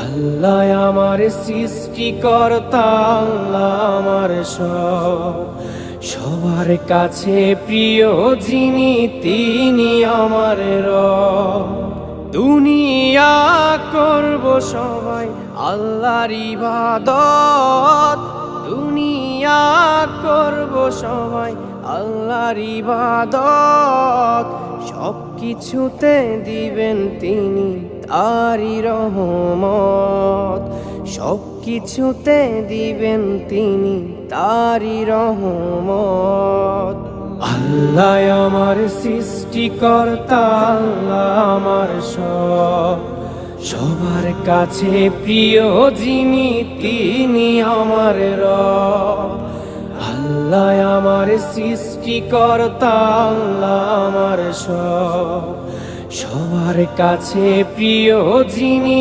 আল্লাহ আমার সৃষ্টিকর্তা, আল্লাহ আমার সব, সবার কাছে প্রিয় যিনি তিনি আমার রব। দুনিয়া করব সবাই আল্লাহর ইবাদত, দুনিয়া করব সবাই আল্লাহর ইবাদত, সব কিছুতে দিবেন তিনি তারি রহমত, সব কিছুতে দিবেন তিনি তারি রহমত। আল্লাহ আমার সৃষ্টিকর্তা, আল্লাহ আমার সব, সবার কাছে প্রিয় যিনি তিনি আমার রব। আল্লাহ আমার সৃষ্টিকর্তা, আল্লাহ আমার সব, সবার কাছে প্রিয় যিনি